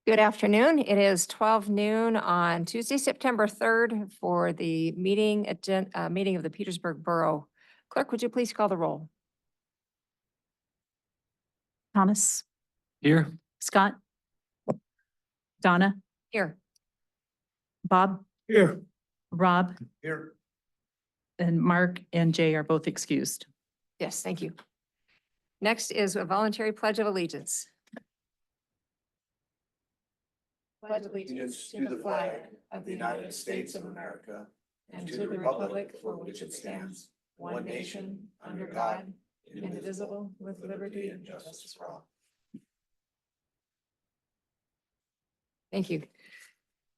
Good afternoon. It is 12 noon on Tuesday, September 3rd for the meeting of the Petersburg Borough. Clerk, would you please call the roll? Thomas, Here. Scott, Donna, Here. Bob, Here. Rob, Here. and Mark and Jay are both excused. Yes, thank you. Next is a voluntary pledge of allegiance. Pledge allegiance to the flag of the United States of America and to the republic for which it stands, one nation, under God, indivisible, with liberty and justice for all. Thank you.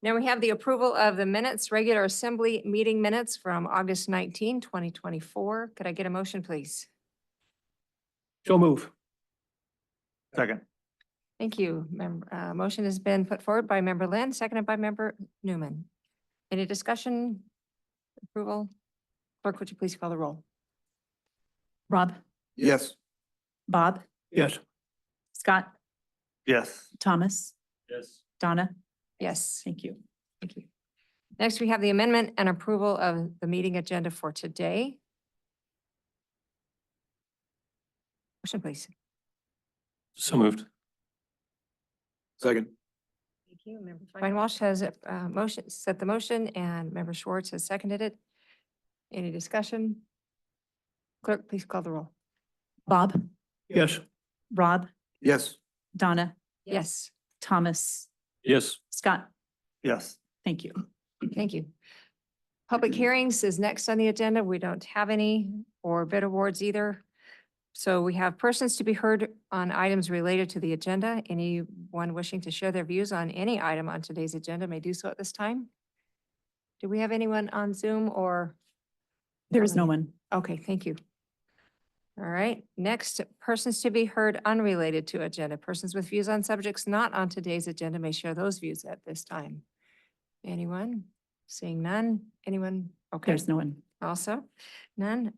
Now we have the approval of the minutes, regular assembly meeting minutes from August 19, 2024. Could I get a motion, please? So move. Second. Thank you. Motion has been put forward by Member Lynn, seconded by Member Newman. Any discussion? Approval? Clerk, would you please call the roll? Rob, Yes. Bob, Yes. Scott, Yes. Thomas, Yes. Donna. Yes, Thank you. thank you. Next, we have the amendment and approval of the meeting agenda for today. Motion, please. So moved. Second. Thank you. Member Feinwalsh has set the motion, and Member Schwartz has seconded it. Any discussion? Clerk, please call the roll. Bob, Yes. Rob, Yes. Donna, Yes, Thomas, Yes. Scott. Yes. Thank you. thank you. Public hearings is next on the agenda. We don't have any, or bid awards either. So we have persons to be heard on items related to the agenda. Anyone wishing to share their views on any item on today's agenda may do so at this time. Do we have anyone on Zoom or? There is no one. Okay, thank you. All right, next, persons to be heard unrelated to agenda. Persons with views on subjects not on today's agenda may share those views at this time. Anyone? Seeing none? Anyone? Okay. There's no one. Also, none.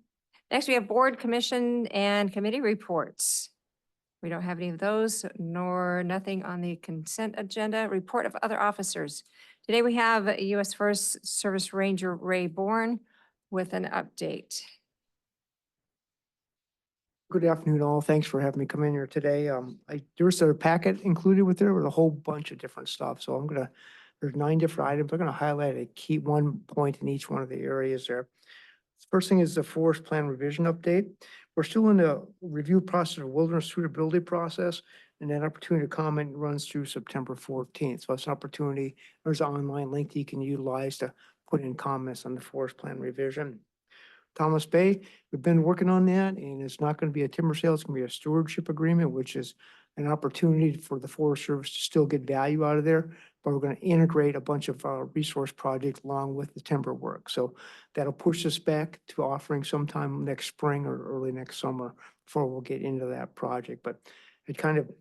Next, we have board, commission, and committee reports. We don't have any of those, nor nothing on the consent agenda. Report of other officers. Today, we have U.S. Forest Service Ranger Ray Bourne with an update. Good afternoon, all. Thanks for having me come in here today. There's a packet included with there with a whole bunch of different stuff. So there's 9 different items. I'm gonna highlight a key one point in each one of the areas there. First thing is the forest plan revision update. We're still in the review process of wilderness suitability process, and that opportunity to comment runs through September 14th. So it's an opportunity. There's an online link that you can utilize to put in comments on the forest plan revision. Thomas Bay, we've been working on that, and it's not going to be a timber sale. It's going to be a stewardship agreement, which is an opportunity for the Forest Service to still get value out of there. But we're going to integrate a bunch of resource projects along with the timber work. So that'll push us back to offering sometime next spring or early next summer before we'll get into that project. But it kind of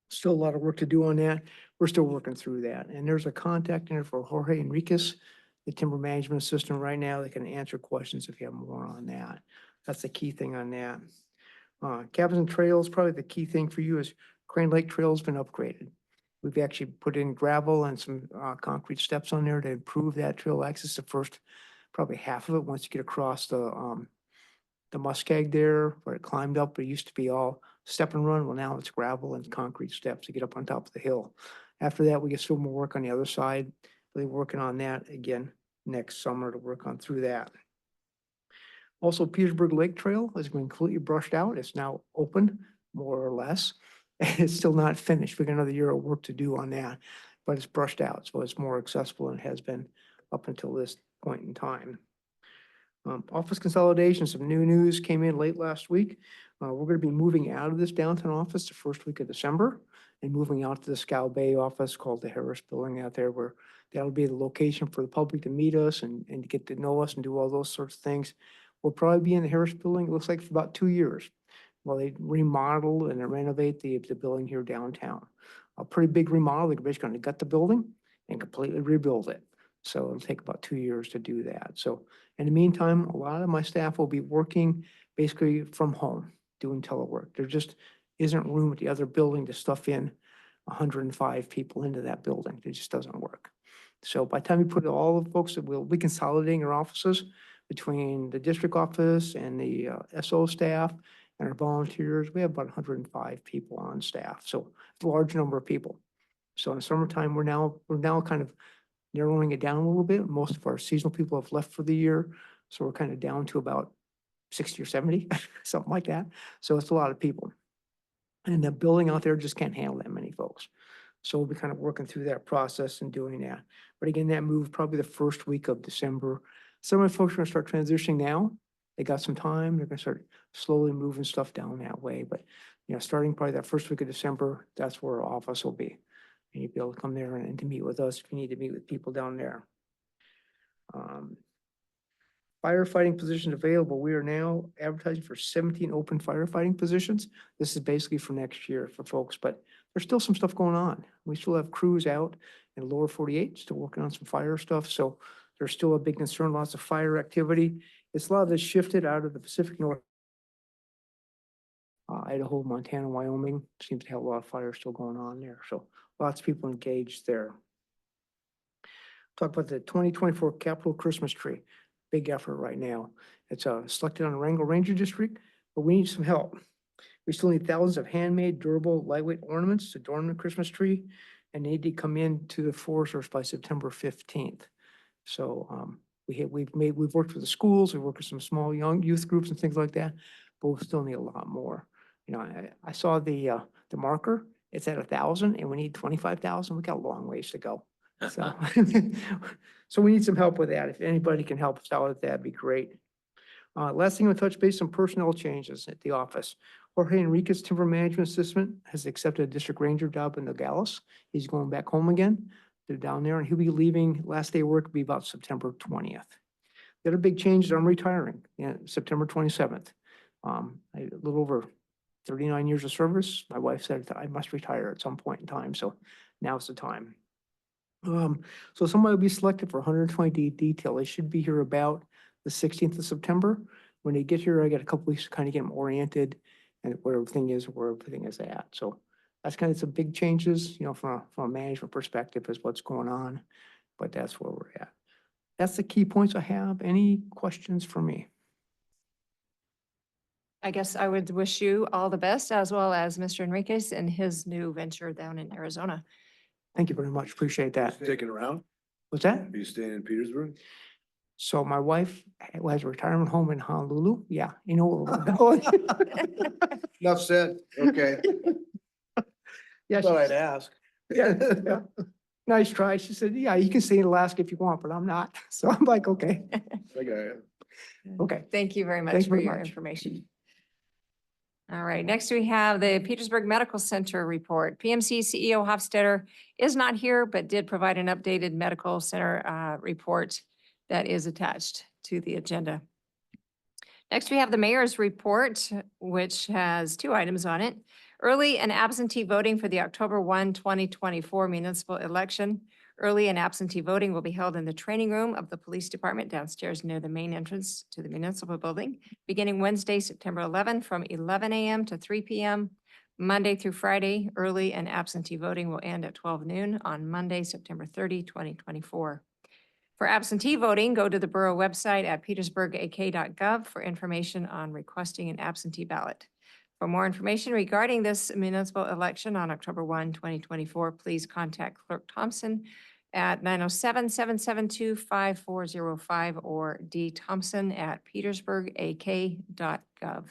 still a lot of work to do on that. We're still working through that. And there's a contact in there for Jorge Enriquez, the timber management system right now. They can answer questions if you have more on that. That's the key thing on that. Cabins and trails, probably the key thing for you is Crane Lake Trail's been upgraded. We've actually put in gravel and some concrete steps on there to improve that trail access. The first, probably half of it, once you get across the muskeg there where it climbed up, it used to be all step and run. Well, now it's gravel and concrete steps to get up on top of the hill. After that, we get some more work on the other side. Really working on that again next summer to work on through that. Also, Petersburg Lake Trail has been completely brushed out. It's now open, more or less. It's still not finished. We got another year of work to do on that, but it's brushed out, so it's more accessible than it has been up until this point in time. Office consolidation, some new news came in late last week. We're going to be moving out of this downtown office the first week of December and moving out to the Scow Bay office called the Harris Building out there, where that'll be the location for the public to meet us and to get to know us and do all those sorts of things. We'll probably be in the Harris Building, it looks like, for about 2 years while they remodel and renovate the building here downtown. A pretty big remodel. They're basically going to gut the building and completely rebuild it. So it'll take about 2 years to do that. So in the meantime, a lot of my staff will be working basically from home, doing telework. There just isn't room at the other building to stuff in 105 people into that building. It just doesn't work. So by the time we put all the folks, we'll be consolidating our offices between the district office and the SO staff and our volunteers. We have about 105 people on staff, so it's a large number of people. So in the summertime, we're now kind of narrowing it down a little bit. Most of our seasonal people have left for the year, so we're kind of down to about 60 or 70, something like that. So it's a lot of people. And the building out there just can't handle that many folks. So we'll be kind of working through that process and doing that. But again, that move probably the first week of December. Some of the folks are gonna start transitioning now. They got some time. They're gonna start slowly moving stuff down that way. But, starting probably that first week of December, that's where our office will be. And you'll be able to come there and to meet with us if you need to meet with people down there. Firefighting positions available. We are now advertising for 17 open firefighting positions. This is basically for next year for folks, but there's still some stuff going on. We still have crews out in lower 48, still working on some fire stuff. So there's still a big concern, lots of fire activity. It's a lot of this shifted out of the Pacific North. Idaho, Montana, Wyoming seems to have a lot of fire still going on there. So lots of people engaged there. Talk about the 2024 Capitol Christmas tree. Big effort right now. It's selected on the Wrangell Ranger District, but we need some help. We still need thousands of handmade, durable, lightweight ornaments to adorn the Christmas tree, and they need to come into the Forest Service by September 15th. So we've worked with the schools, we've worked with some small young youth groups and things like that, but we still need a lot more. I saw the marker. It's at 1,000, and we need 25,000. We got a long ways to go. So, so we need some help with that. If anybody can help us out with that, that'd be great. Last thing, we'll touch base on personnel changes at the office. Jorge Enriquez, timber management assistant, has accepted a district ranger job in Nogales. He's going back home again. They're down there, and he'll be leaving. Last day of work will be about September 20th. The other big change is I'm retiring, September 27th. A little over 39 years of service. My wife said I must retire at some point in time, so now's the time. So somebody will be selected for 120 detail. They should be here about the 16th of September. When they get here, I got a couple weeks to kind of get them oriented and where everything is at. So that's kind of some big changes, from a management perspective is what's going on, but that's where we're at. That's the key points I have. Any questions for me? I guess I would wish you all the best, as well as Mr. Enriquez and his new venture down in Arizona. Thank you very much. Appreciate that. Sticking around? What's that? Are you staying in Petersburg? So my wife has a retirement home in Honolulu. Yeah, you know where we're going. Enough said. Okay. Yeah, Thought I'd she- ask. yeah. Nice try. She said, yeah, you can stay in Alaska if you want, but I'm not. So I'm like, okay, okay. Thank you very much Thanks for very your much. information. All right, next we have the Petersburg Medical Center report. PMC CEO Hofstetter is not here, but did provide an updated medical center report that is attached to the agenda. Next, we have the mayor's report, which has 2 items on it. Early and absentee voting for the October 1, 2024 municipal election. Early and absentee voting will be held in the training room of the police department downstairs near the main entrance to the municipal building, beginning Wednesday, September 11, from 11 a.m. to 3 p.m. Monday through Friday, early and absentee voting will end at 12 noon on Monday, September 30, 2024. For absentee voting, go to the borough website at petersburgak.gov for information on requesting an absentee ballot. For more information regarding this municipal election on October 1, 2024, please contact Clerk Thompson at 907-772-5405 or dthompson@petersburgak.gov.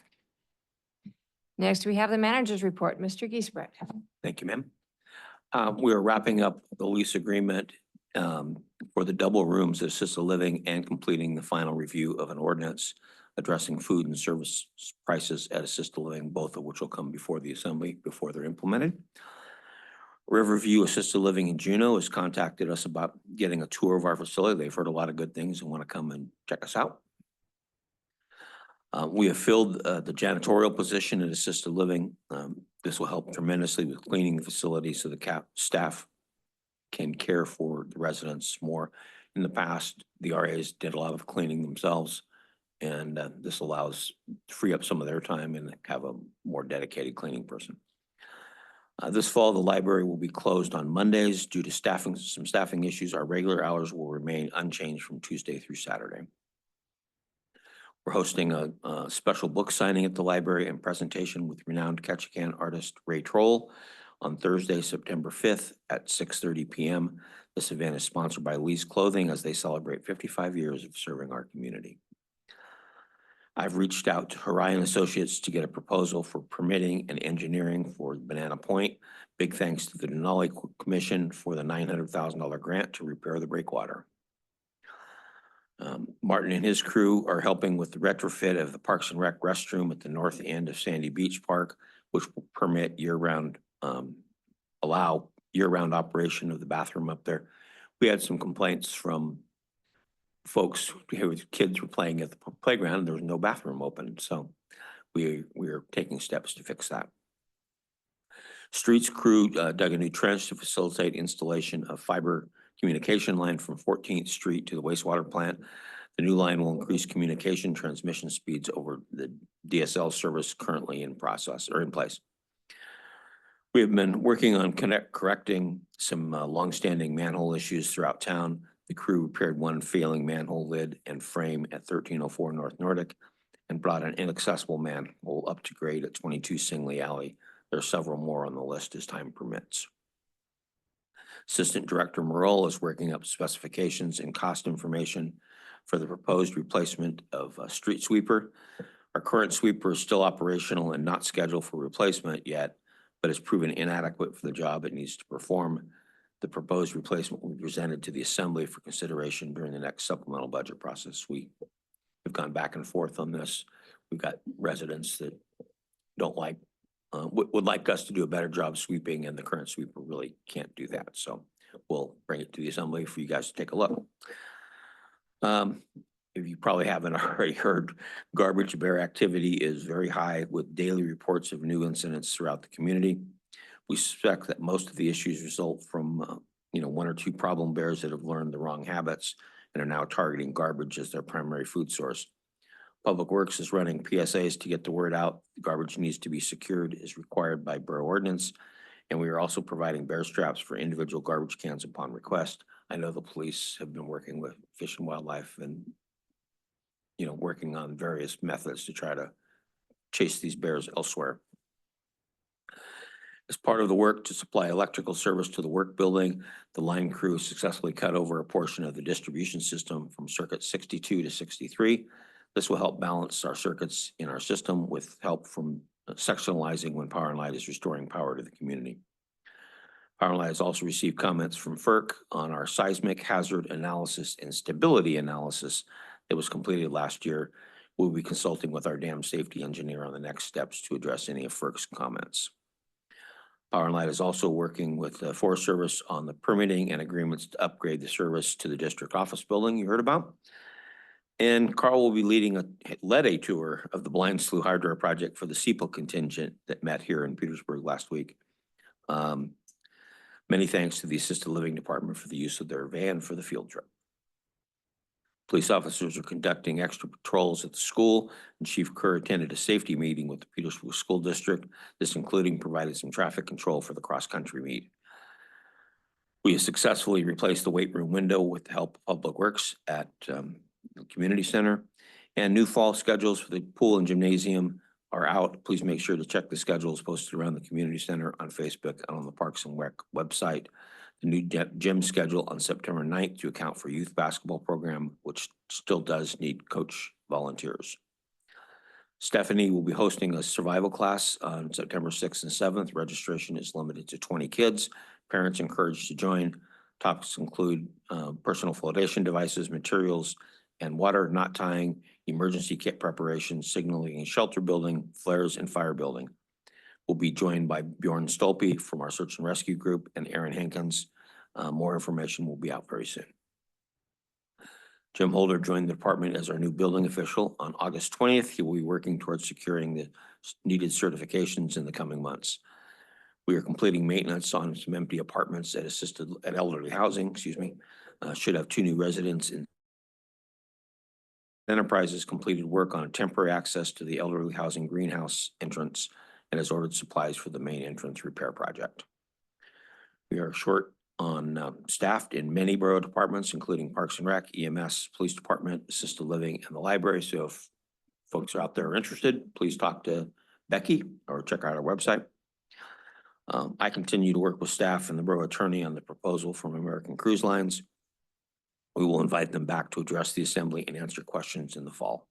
Next, we have the manager's report. Mr. Giesbrecht. Thank you, ma'am. We are wrapping up the lease agreement for the double rooms at assisted living and completing the final review of an ordinance addressing food and service prices at assisted living, both of which will come before the assembly before they're implemented. Riverview Assisted Living in Juneau has contacted us about getting a tour of our facility. They've heard a lot of good things and want to come and check us out. We have filled the janitorial position in assisted living. This will help tremendously with cleaning the facility so the staff can care for the residents more. In the past, the RAs did a lot of cleaning themselves, and this allows to free up some of their time and have a more dedicated cleaning person. This fall, the library will be closed on Mondays due to some staffing issues. Our regular hours will remain unchanged from Tuesday through Saturday. We're hosting a special book signing at the library and presentation with renowned Ketchikan artist Ray Troll on Thursday, September 5th at 6:30 p.m. This event is sponsored by Lee's Clothing as they celebrate 55 years of serving our community. I've reached out to Horion Associates to get a proposal for permitting and engineering for Banana Point. Big thanks to the Denali Commission for the $900,000 grant to repair the breakwater. Martin and his crew are helping with the retrofit of the Parks and Rec restroom at the north end of Sandy Beach Park, which will permit allow year-round operation of the bathroom up there. We had some complaints from folks who kids were playing at the playground and there was no bathroom open. So we are taking steps to fix that. Streets crew dug a new trench to facilitate installation of fiber communication line from 14th Street to the wastewater plant. The new line will increase communication transmission speeds over the DSL service currently in place. We have been working on correcting some longstanding manhole issues throughout town. The crew repaired one failing manhole lid and frame at 1304 North Nordic and brought an inaccessible manhole up to grade at 22 Singley Alley. There are several more on the list as time permits. Assistant Director Morrell is working up specifications and cost information for the proposed replacement of a street sweeper. Our current sweeper is still operational and not scheduled for replacement yet, but has proven inadequate for the job it needs to perform. The proposed replacement will be presented to the Assembly for consideration during the next supplemental budget process. We have gone back and forth on this. We've got residents that don't like, would like us to do a better job sweeping, and the current sweeper really can't do that. So we'll bring it to the Assembly for you guys to take a look. If you probably haven't already heard, garbage bear activity is very high with daily reports of new incidents throughout the community. We suspect that most of the issues result from, one or two problem bears that have learned the wrong habits and are now targeting garbage as their primary food source. Public Works is running PSAs to get the word out. Garbage needs to be secured as required by borough ordinance. And we are also providing bear straps for individual garbage cans upon request. I know the police have been working with Fish and Wildlife and, working on various methods to try to chase these bears elsewhere. As part of the work to supply electrical service to the work building, the line crew successfully cut over a portion of the distribution system from circuit 62 to 63. This will help balance our circuits in our system with help from sectionalizing when Power and Light is restoring power to the community. Power and Light has also received comments from FERC on our seismic hazard analysis and stability analysis that was completed last year. We'll be consulting with our dam safety engineer on the next steps to address any of FERC's comments. Power and Light is also working with the Forest Service on the permitting and agreements to upgrade the service to the district office building you heard about. And Carl will be led a tour of the Blind Slough Hydro project for the SEPA contingent that met here in Petersburg last week. Many thanks to the Assisted Living Department for the use of their van for the field trip. Police officers are conducting extra patrols at the school, and Chief Kerr attended a safety meeting with the Petersburg School District. This including provided some traffic control for the cross-country meet. We have successfully replaced the weight room window with the help of Public Works at the community center, and new fall schedules for the pool and gymnasium are out. Please make sure to check the schedules posted around the community center on Facebook and on the Parks and Rec website. The new gym schedule on September 9th to account for youth basketball program, which still does need coach volunteers. Stephanie will be hosting a survival class on September 6th and 7th. Registration is limited to 20 kids. Parents encouraged to join. Topics include personal flotation devices, materials, and water, knot tying, emergency kit preparation, signaling and shelter building, flares, and fire building. We'll be joined by Bjorn Stolpe from our search and rescue group and Aaron Hankins. More information will be out very soon. Jim Holder joined the department as our new building official on August 20th. He will be working towards securing the needed certifications in the coming months. We are completing maintenance on some empty apartments at elderly housing, should have 2 new residents in. Enterprises completed work on temporary access to the elderly housing greenhouse entrance and has ordered supplies for the main entrance repair project. We are short on staffed in many borough departments, including Parks and Rec, EMS, Police Department, Assisted Living, and the library. So if folks are out there interested, please talk to Becky or check out our website. I continue to work with staff and the borough attorney on the proposal from American Cruise Lines. We will invite them back to address the assembly and answer questions in the fall.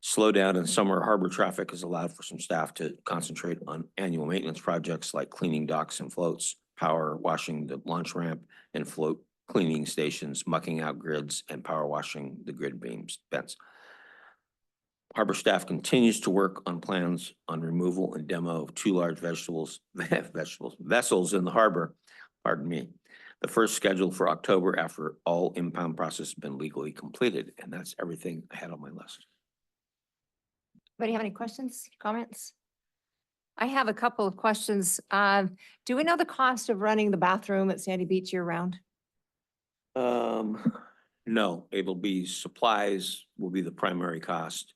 Slowdown in summer harbor traffic has allowed for some staff to concentrate on annual maintenance projects like cleaning docks and floats, power washing the launch ramp and float cleaning stations, mucking out grids, and power washing the grid beams, vents. Harbor staff continues to work on plans on removal and demo of 2 large vessels in the harbor, pardon me. The first scheduled for October after all impound process has been legally completed, and that's everything I had on my list. Anybody have any questions, comments? I have a couple of questions. Do we know the cost of running the bathroom at Sandy Beach year round? No, it'll be supplies will be the primary cost.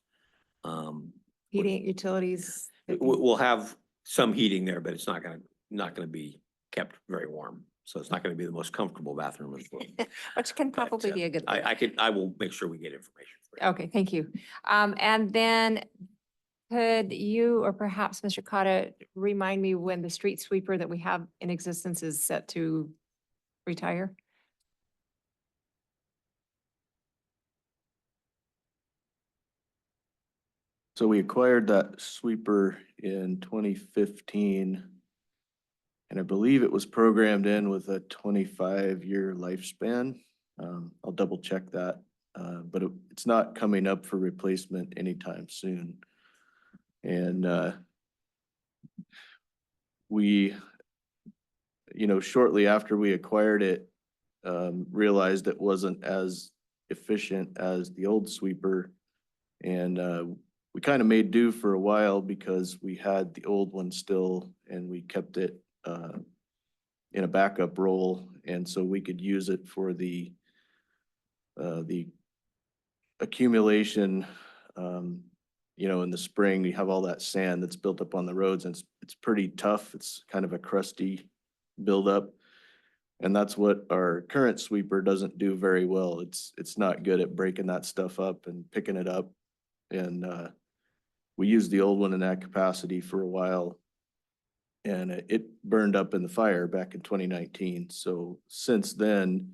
Heating, utilities? We'll have some heating there, but it's not gonna be kept very warm. So it's not gonna be the most comfortable bathroom in the world. Which can probably be a good thing. I will make sure we get information for you. Okay, thank you. And then could you or perhaps Mr. Cotta remind me when the street sweeper that we have in existence is set to retire? So we acquired that sweeper in 2015. And I believe it was programmed in with a 25-year lifespan. I'll double check that, but it's not coming up for replacement anytime soon. And we, shortly after we acquired it, realized it wasn't as efficient as the old sweeper. And we kind of made do for a while because we had the old one still and we kept it in a backup role. And so we could use it for the accumulation, in the spring. You have all that sand that's built up on the roads and it's pretty tough. It's kind of a crusty buildup. And that's what our current sweeper doesn't do very well. It's not good at breaking that stuff up and picking it up. And we used the old one in that capacity for a while. And it burned up in the fire back in 2019. So since then,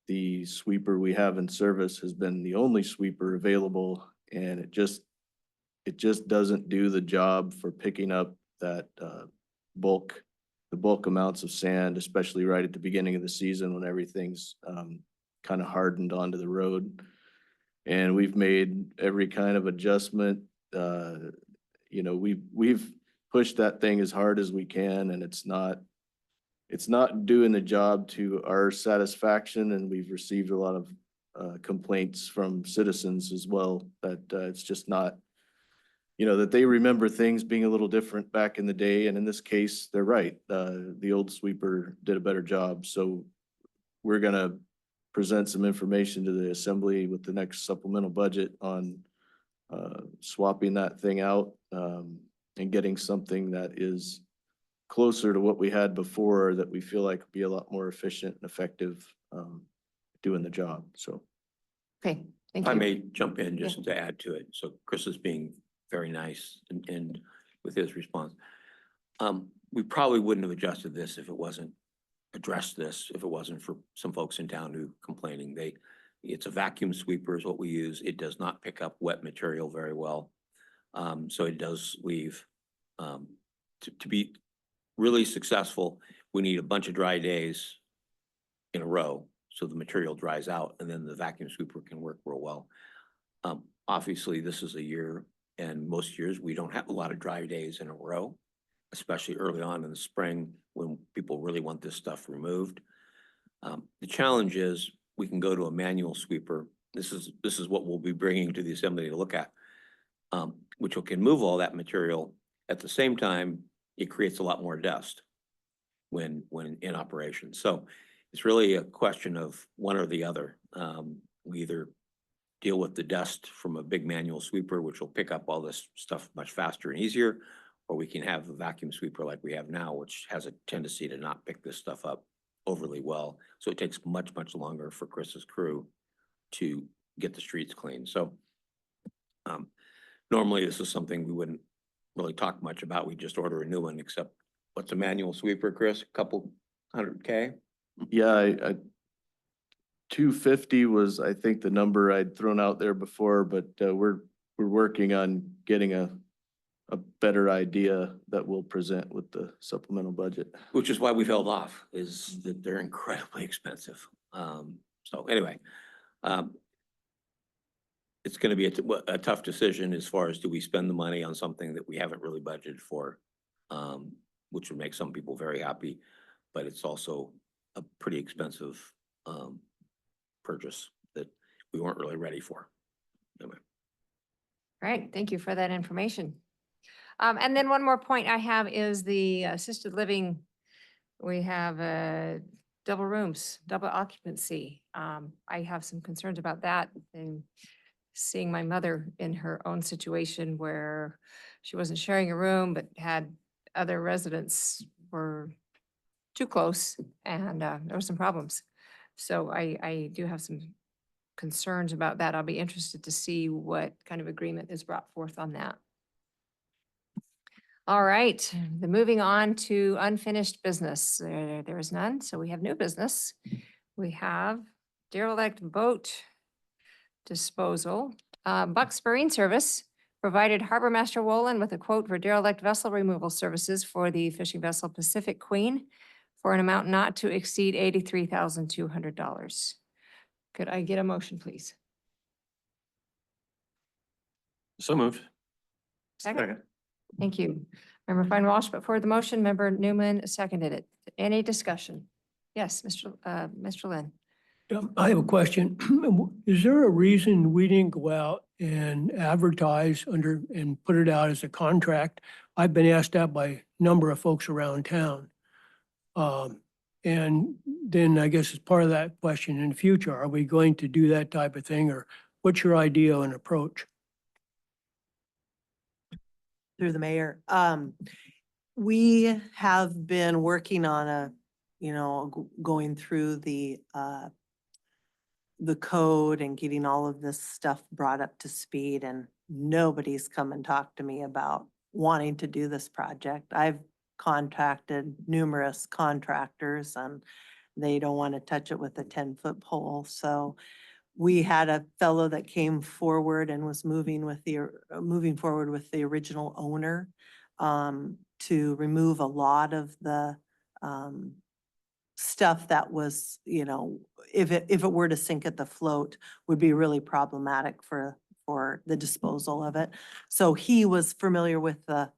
the sweeper we have in service has been the only sweeper available. And it just doesn't do the job for picking up that the bulk amounts of sand, especially right at the beginning of the season when everything's kind of hardened onto the road. And we've made every kind of adjustment. We've pushed that thing as hard as we can, and it's not doing the job to our satisfaction. And we've received a lot of complaints from citizens as well that it's just not, that they remember things being a little different back in the day. And in this case, they're right. The old sweeper did a better job. So we're gonna present some information to the assembly with the next supplemental budget on swapping that thing out and getting something that is closer to what we had before that we feel like would be a lot more efficient and effective doing the job. So. Okay, thank If I you. may jump in just to add to it. So Chris is being very nice and with his response. We probably wouldn't have adjusted this if it wasn't for some folks in town who complaining. It's a vacuum sweeper is what we use. It does not pick up wet material very well. So it does leave, to be really successful, we need a bunch of dry days in a row. So the material dries out and then the vacuum sweeper can work real well. Obviously this is a year and most years we don't have a lot of dry days in a row, especially early on in the spring when people really want this stuff removed. The challenge is we can go to a manual sweeper. This is what we'll be bringing to the assembly to look at, which can move all that material. At the same time, it creates a lot more dust when in operation. So it's really a question of one or the other. We either deal with the dust from a big manual sweeper, which will pick up all this stuff much faster and easier, or we can have a vacuum sweeper like we have now, which has a tendency to not pick this stuff up overly well. So it takes much, much longer for Chris's crew to get the streets clean. So normally this is something we wouldn't really talk much about. We just order a new one, except what's a manual sweeper, Chris? A couple $100K? Yeah, I 250 was, I think, the number I'd thrown out there before, but we're working on getting a better idea that we'll present with the supplemental budget. Which is why we've held off, is that they're incredibly expensive. So anyway, it's gonna be a tough decision as far as do we spend the money on something that we haven't really budgeted for, which would make some people very happy, but it's also a pretty expensive purchase that we weren't really ready for. Anyway. Right, thank you for that information. And then one more point I have is the assisted living. We have double rooms, double occupancy. I have some concerns about that and seeing my mother in her own situation where she wasn't sharing a room, but had other residents were too close and there were some problems. So I do have some concerns about that. I'll be interested to see what kind of agreement is brought forth on that. All right, moving on to unfinished business. There is none, so we have new business. We have derelict boat disposal. Bucks Marine Service provided Harbor Master Wolin with a quote for derelict vessel removal services for the fishing vessel Pacific Queen for an amount not to exceed $83,200. Could I get a motion, please? So moved. Second. Thank you. Member Fine Walsh, but for the motion, Member Newman seconded it. Any discussion? Yes, Mr. Lynn. I have a question. Is there a reason we didn't go out and advertise under and put it out as a contract? I've been asked that by a number of folks around town. And then I guess as part of that question in the future, are we going to do that type of thing, or what's your idea and approach? Through the mayor. We have been working on going through the code and getting all of this stuff brought up to speed, and nobody's come and talked to me about wanting to do this project. I've contacted numerous contractors and they don't want to touch it with a 10-foot pole. So we had a fellow that came forward and was moving forward with the original owner to remove a lot of the stuff that was, if it were to sink at the float, would be really problematic for the disposal of it. So he was familiar with the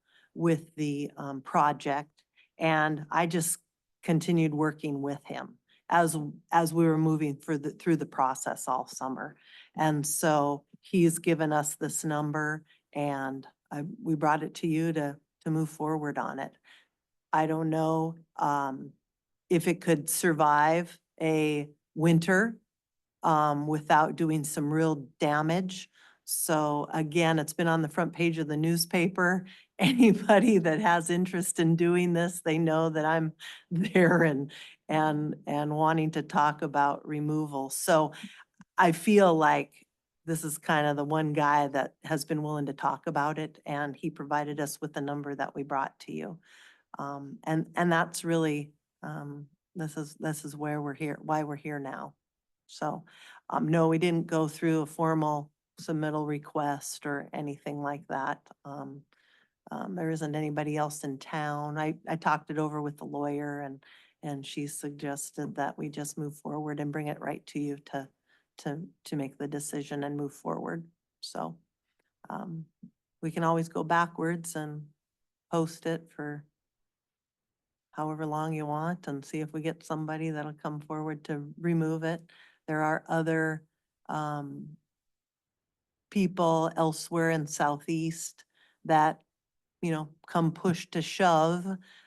project, and I just continued working with him as we were moving through the process all summer. And so he's given us this number, and we brought it to you to move forward on it. I don't know if it could survive a winter without doing some real damage. So again, it's been on the front page of the newspaper. Anybody that has interest in doing this, they know that I'm there and wanting to talk about removal. So I feel like this is kind of the one guy that has been willing to talk about it, and he provided us with the number that we brought to you. And that's really, this is where we're here, why we're here now. So, no, we didn't go through a formal submittal request or anything like that. There isn't anybody else in town. I talked it over with the lawyer, and she suggested that we just move forward and bring it right to you to make the decision and move forward. So, we can always go backwards and post it for however long you want and see if we get somebody that'll come forward to remove it. There are other people elsewhere in Southeast that, come push to shove,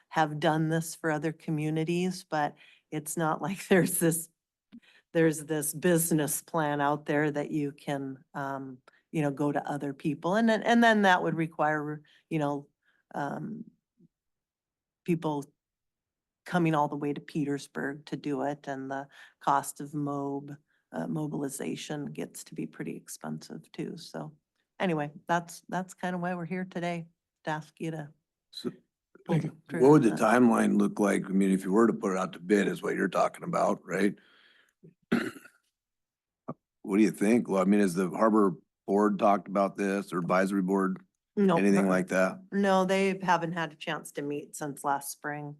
have done this for other communities, but it's not like there's this business plan out there that you can, go to other people. And then that would require, people coming all the way to Petersburg to do it, and the cost of mobilization gets to be pretty expensive too. So anyway, that's kind of why we're here today, to ask you to. So pull Thank you. trigger what would on the that. timeline look like? I mean, if you were to put it out to bid is what you're talking about, right? What do you think? Well, I mean, has the harbor board talked about this or advisory board, No, anything like that? No, they haven't had a chance to meet since last spring.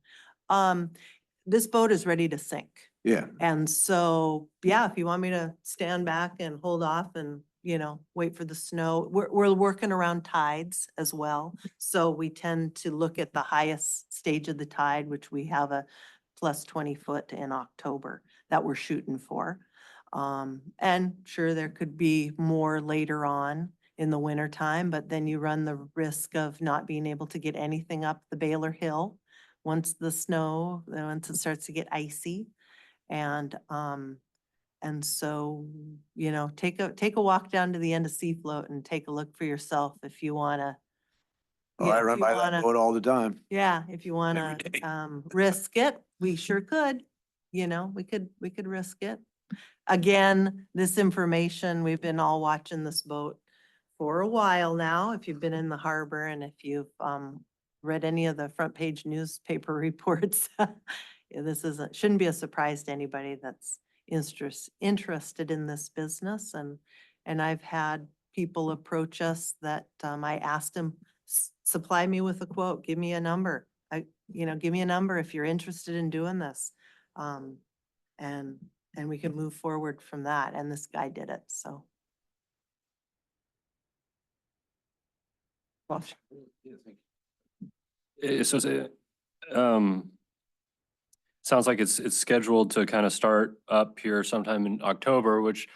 This boat is ready to sink. Yeah, And so, yeah, if you want me to stand back and hold off and, wait for the snow, we're working around tides as well. So we tend to look at the highest stage of the tide, which we have a plus 20 foot in October that we're shooting for. And sure, there could be more later on in the winter time, but then you run the risk of not being able to get anything up the Baylor Hill once it starts to get icy. And so, take a walk down to the end of Sea Float and take a look for yourself if you wanna. oh, I run by that boat all the time. Yeah, if you wanna, day. risk it, we sure could, we could risk it. Again, this information, we've been all watching this boat for a while now. If you've been in the harbor and if you've, read any of the front page newspaper reports, shouldn't be a surprise to anybody that's interested in this business. And I've had people approach us that, I asked them, supply me with a quote, give me a number. Give me a number if you're interested in doing this. And we can move forward from that. And this guy did it, so. So sounds like it's scheduled to kind of start up here sometime in October, which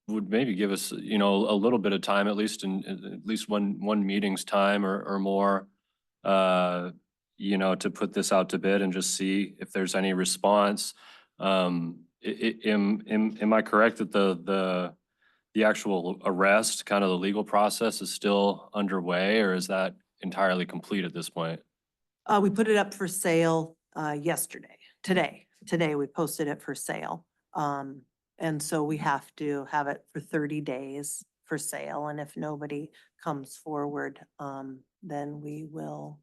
would maybe give us, a little bit of time, at least at least one meeting's time or more, to put this out to bid and just see if there's any response. Am I correct that the actual arrest, kind of the legal process is still underway, or is that entirely complete at this point? We put it up for sale, today we posted it for sale. And so we have to have it for 30 days for sale. And if nobody comes forward, then we will,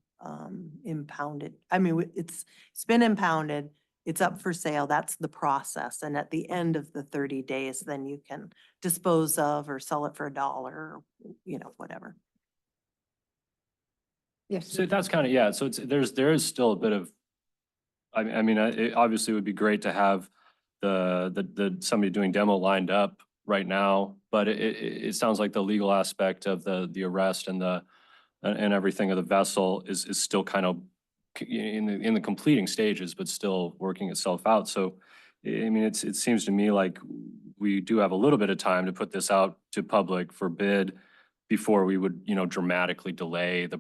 impound it. I mean, it's been impounded. It's up for sale. That's the process. And at the end of the 30 days, then you can dispose of or sell it for $1 or, whatever. Yes. So that's kind of, yeah, so there is still a bit of, it obviously would be great to have somebody doing demo lined up right now, but it sounds like the legal aspect of the arrest and everything of the vessel is still kind of in the completing stages, but still working itself out. So, it seems to me like we do have a little bit of time to put this out to public for bid before we would, dramatically delay the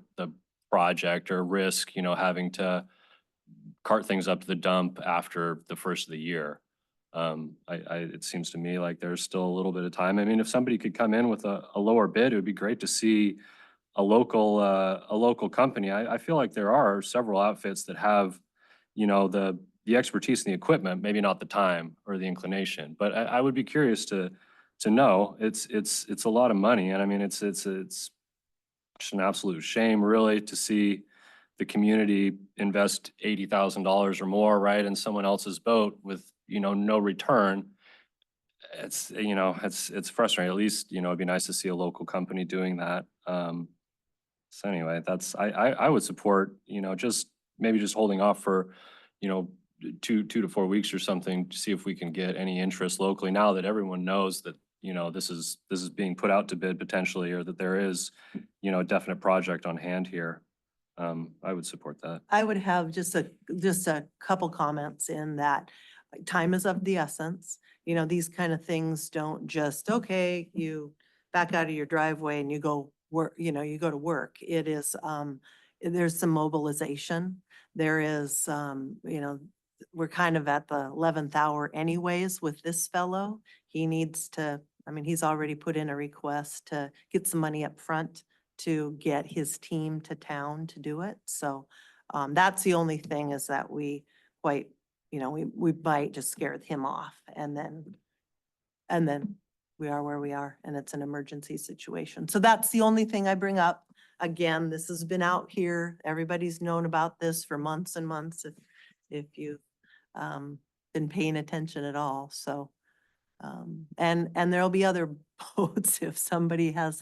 project or risk, having to cart things up to the dump after the first of the year. It seems to me like there's still a little bit of time. If somebody could come in with a lower bid, it would be great to see a local company. I feel like there are several outfits that have, the expertise and the equipment, maybe not the time or the inclination, but I would be curious to know. It's a lot of money, and it's just an absolute shame, really, to see the community invest $80,000 or more, right, in someone else's boat with, no return. It's, it's frustrating. At least, it'd be nice to see a local company doing that. So anyway, I would support, just maybe just holding off for, 2 to 4 weeks or something to see if we can get any interest locally now that everyone knows that, this is being put out to bid potentially, or that there is, a definite project on hand here. I would support that. I would have just a couple comments in that time is of the essence. These kind of things don't just, okay, you back out of your driveway and you go work, you go to work. It is, there's some mobilization. There is, we're kind of at the 11th hour anyways with this fellow. He needs to, he's already put in a request to get some money up front to get his team to town to do it. So that's the only thing is that we we might just scare him off and then we are where we are and it's an emergency situation. So that's the only thing I bring up. Again, this has been out here. Everybody's known about this for months and months if you've been paying attention at all. So, and there'll be other boats if somebody has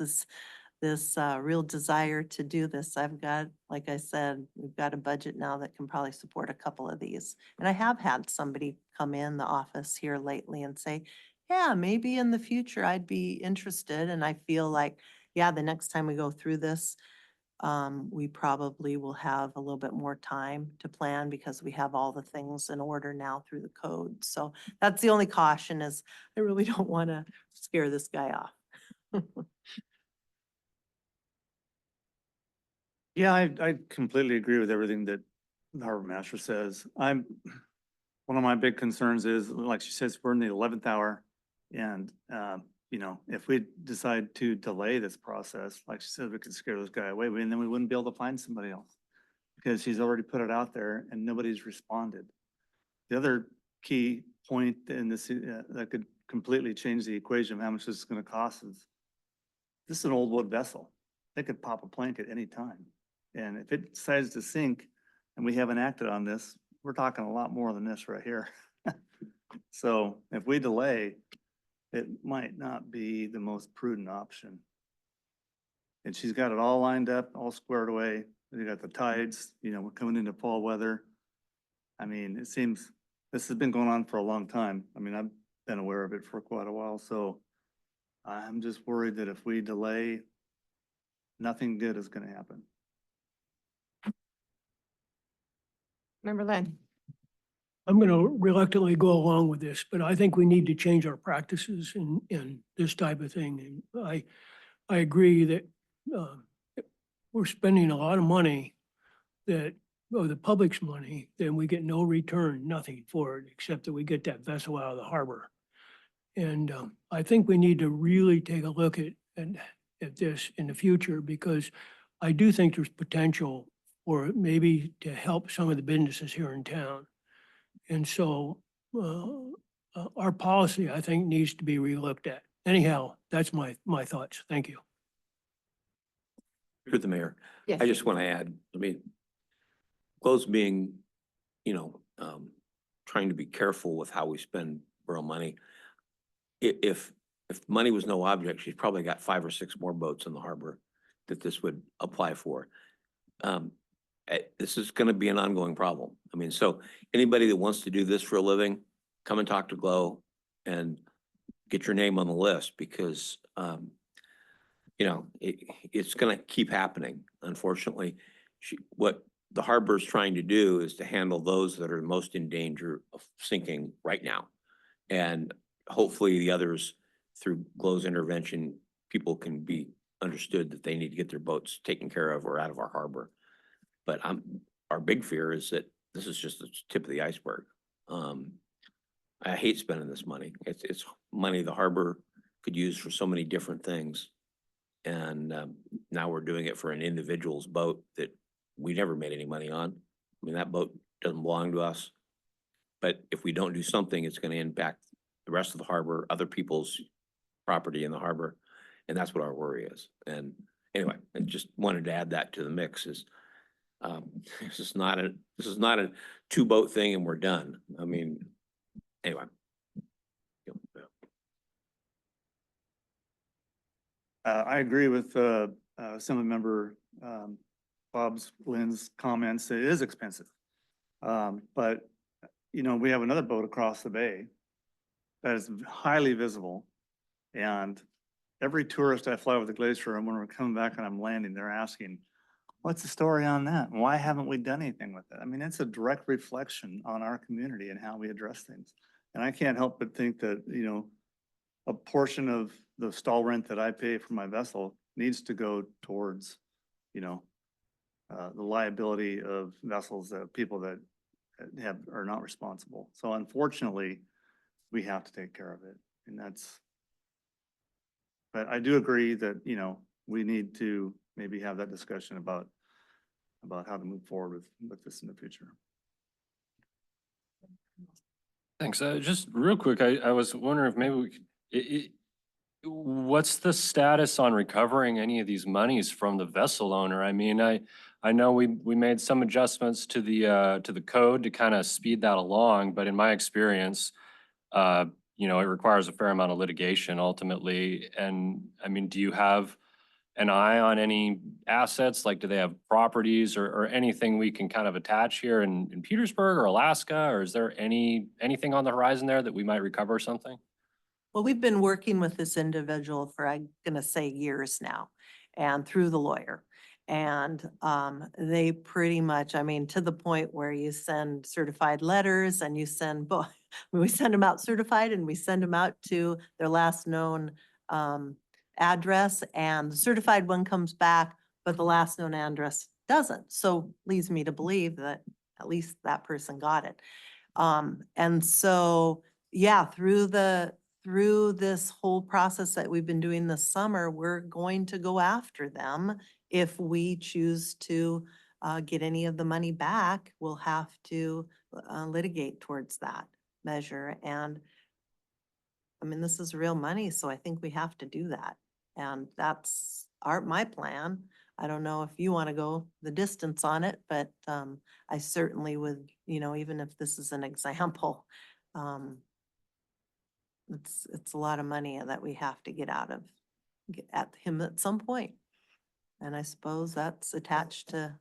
this real desire to do this. I've got, like I said, we've got a budget now that can probably support a couple of these. And I have had somebody come in the office here lately and say, yeah, maybe in the future I'd be interested. And I feel like, yeah, the next time we go through this, we probably will have a little bit more time to plan because we have all the things in order now through the code. So that's the only caution is I really don't want to scare this guy off. Yeah, I completely agree with everything that the harbor master says. One of my big concerns is, like she says, we're in the 11th hour. And, you know, if we decide to delay this process, like she said, we could scare this guy away and then we wouldn't be able to find somebody else. Because he's already put it out there and nobody's responded. The other key point in this, that could completely change the equation of how much this is gonna cost is, this is an old wood vessel. They could pop a plank at any time. And if it decides to sink and we haven't acted on this, we're talking a lot more than this right here. So if we delay, it might not be the most prudent option. And she's got it all lined up, all squared away. We got the tides, you know, we're coming into fall weather. I mean, it seems this has been going on for a long time. I mean, I've been aware of it for quite a while, so I'm just worried that if we delay, nothing good is gonna happen. Member Len? I'm going to reluctantly go along with this, but I think we need to change our practices in this type of thing. And I agree that we're spending a lot of money the public's money, then we get no return, nothing for it, except that we get that vessel out of the harbor. And I think we need to really take a look at this in the future, because I do think there's potential for maybe to help some of the businesses here in town. And so our policy, I think, needs to be relooked at. Anyhow, that's my thoughts. Thank you. Through the mayor. Yes. I just want to add, I mean, Glo's being, you know, trying to be careful with how we spend borough money. If money was no object, she's probably got 5 or 6 more boats in the harbor that this would apply for. This is going to be an ongoing problem. I mean, so anybody that wants to do this for a living, come and talk to Glo and get your name on the list, because, you know, it's going to keep happening. Unfortunately, what the harbor is trying to do is to handle those that are most in danger of sinking right now. And hopefully the others, through Glo's intervention, people can be understood that they need to get their boats taken care of or out of our harbor. But our big fear is that this is just the tip of the iceberg. I hate spending this money. It's money the harbor could use for so many different things. And now we're doing it for an individual's boat that we never made any money on. I mean, that boat doesn't belong to us. But if we don't do something, it's going to impact the rest of the harbor, other people's property in the harbor. And that's what our worry is. And anyway, I just wanted to add that to the mix. This is not a 2-boat thing and we're done. I mean, anyway. I agree with Assemblymember Lynn's comments. It is expensive. But, you know, we have another boat across the bay that is highly visible. And every tourist I fly with the Glacier, and when we're coming back and I'm landing, they're asking, what's the story on that? Why haven't we done anything with it? I mean, it's a direct reflection on our community and how we address things. And I can't help but think that, you know, a portion of the stall rent that I pay for my vessel needs to go towards, you know, the liability of vessels that people that are not responsible. So unfortunately, we have to take care of it. And but I do agree that, you know, we need to maybe have that discussion about how to move forward with this in the future. Thanks. Just real quick, I was wondering if maybe we could, what's the status on recovering any of these monies from the vessel owner? I mean, I know we made some adjustments to the code to kind of speed that along, but in my experience, you know, it requires a fair amount of litigation ultimately. And I mean, do you have an eye on any assets? Like, do they have properties or anything we can kind of attach here in Petersburg or Alaska? Or is there anything on the horizon there that we might recover something? Well, we've been working with this individual for, I'm gonna say, years now, and through the lawyer. And they pretty much, I mean, to the point where you send certified letters and you send both, we send them out certified and we send them out to their last known address, and the certified one comes back, but the last known address doesn't. So leads me to believe that at least that person got it. And so, yeah, through this whole process that we've been doing this summer, we're going to go after them. If we choose to get any of the money back, we'll have to litigate towards that measure. And I mean, this is real money, so I think we have to do that. And that's my plan. I don't know if you want to go the distance on it, but I certainly would, you know, even if this is an example, it's a lot of money that we have to get at him at some point. And I suppose that's attached to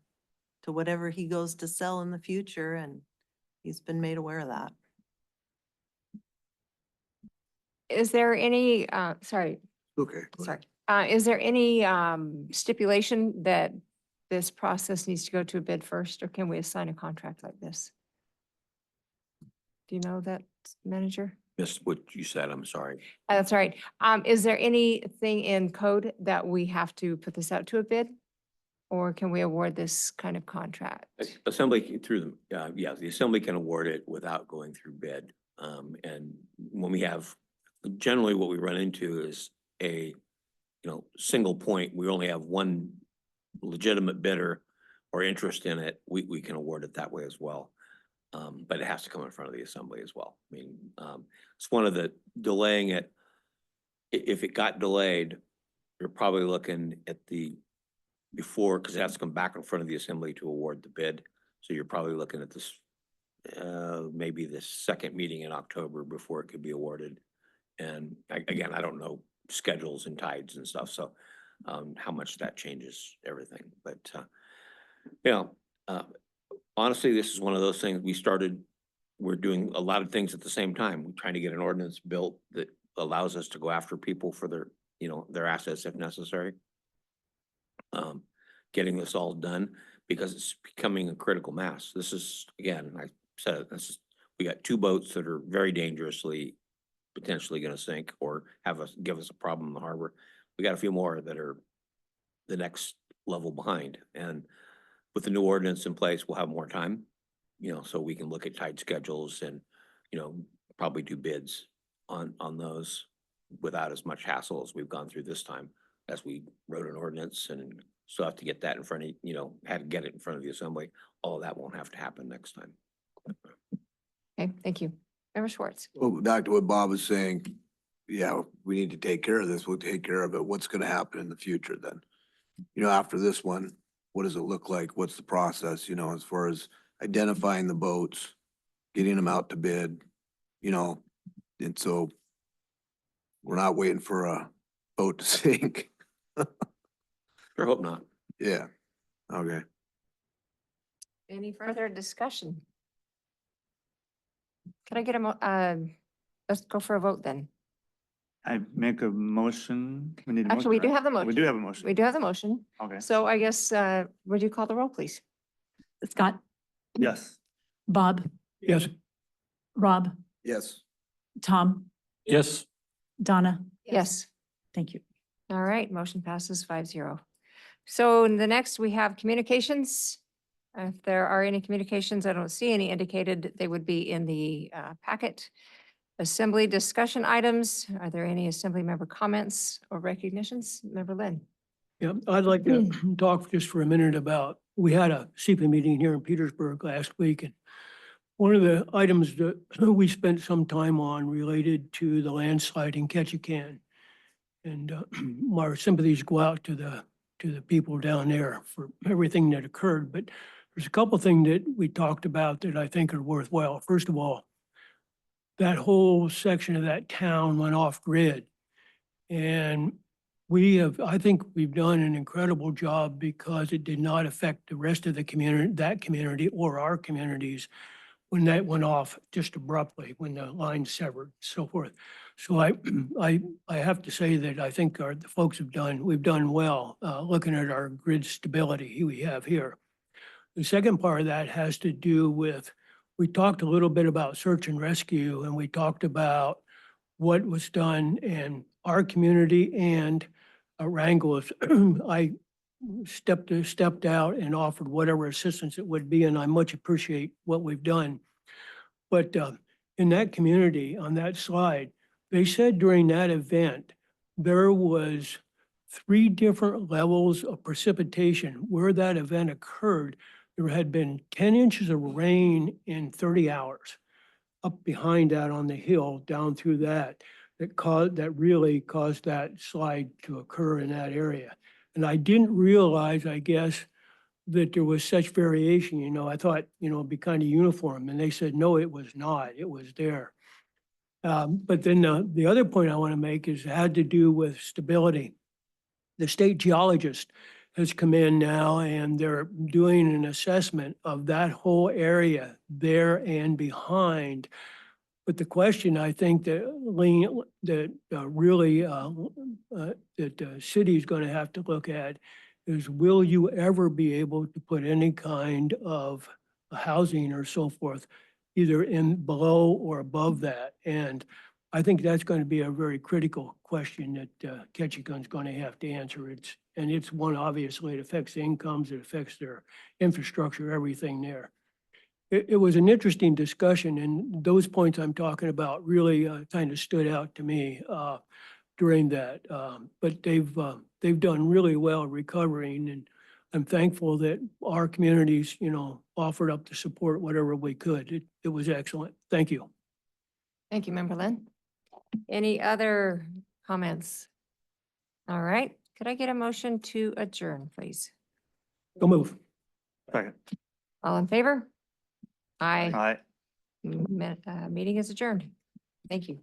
whatever he goes to sell in the future, and he's been made aware of that. Is there any, sorry, Okay. sorry. Is there any stipulation that this process needs to go to a bid first, or can we assign a contract like this? Do you know that, manager? Missed what you said, I'm sorry. That's all right. Is there anything in code that we have to put this out to a bid? Or can we award this kind of contract? Assembly through, yeah, the assembly can award it without going through bid. And when we have, generally what we run into is a, you know, single point, we only have one legitimate bidder or interest in it, we can award it that way as well. But it has to come in front of the assembly as well. I mean, it's one of the delaying it. If it got delayed, you're probably looking at before, because it has to come back in front of the assembly to award the bid. So you're probably looking at this, maybe the second meeting in October before it could be awarded. And again, I don't know schedules and tides and stuff, so how much that changes everything. But, you know, honestly, this is one of those things we're doing a lot of things at the same time. We're trying to get an ordinance built that allows us to go after people for their, you know, their assets if necessary. Getting this all done because it's becoming a critical mass. This is, again, I said it, we got 2 boats that are very dangerously potentially going to sink or give us a problem in the harbor. We got a few more that are the next level behind. And with the new ordinance in place, we'll have more time, you know, so we can look at tight schedules and, you know, probably do bids on those without as much hassle as we've gone through this time, as we wrote an ordinance and still have to get that in front of, you know, had to get it in front of the assembly. All of that won't have to happen next time. Okay, thank you. Member Schwartz. Well, back to what Bob was saying, yeah, we need to take care of this. We'll take care of it. What's gonna happen in the future then? You know, after this one, what does it look like? What's the process, you know, as far as identifying the boats, getting them out to bid, you know? And so we're not waiting for a boat to sink. Sure hope not. Yeah, okay. Any further discussion? Can I get let's go for a vote then. I make a motion. We need a motion. Actually, we do right? have the motion. We do have a motion. We do have the motion. Okay. So I guess, would you call the roll, please? Scott, Yes. Bob, Yes, Rob, Yes. Tom, Yes. Donna. Yes. Thank you. All right, motion passes 5-0. So in the next, we have communications. If there are any communications, I don't see any indicated, they would be in the packet. Assembly discussion items. Are there any assembly member comments or recognitions? Member Lynn? Yeah, I'd like to talk just for a minute about, we had a CPA meeting here in Petersburg last week, and one of the items that we spent some time on related to the landslide in Ketchikan. And our sympathies go out to the people down there for everything that occurred. But there's a couple things that we talked about that I think are worthwhile. First of all, that whole section of that town went off grid. And I think we've done an incredible job because it did not affect the rest of the community, that community or our communities when that went off just abruptly, when the line severed, so forth. So I have to say that I think the folks we've done well, looking at our grid stability we have here. The second part of that has to do with, we talked a little bit about search and rescue, and we talked about what was done in our community and Wrangell's. I stepped out and offered whatever assistance it would be, and I much appreciate what we've done. But in that community, on that slide, they said during that event, there was 3 different levels of precipitation where that event occurred. There had been 10 inches of rain in 30 hours up behind that on the hill, down through that really caused that slide to occur in that area. And I didn't realize, I guess, that there was such variation. I thought, it'd be kind of uniform. And they said, no, it was not. It was there. But then the other point I want to make is it had to do with stability. The state geologist has come in now and they're doing an assessment of that whole area there and behind. But the question I think that the city is going to have to look at is, will you ever be able to put any kind of housing or so forth, either in below or above that? And I think that's going to be a very critical question that Ketchikan's going to have to answer. It's one, obviously, it affects the incomes, it affects their infrastructure, everything there. It was an interesting discussion, and those points I'm talking about really kind of stood out to me during that. But they've done really well recovering, and I'm thankful that our communities, offered up to support whatever we could. It was excellent. Thank you. Thank you, Member Lynn. Any other comments? All right, could I get a motion to adjourn, please? Go move. Second. All in favor? Aye. Aye. Meeting is adjourned. Thank you.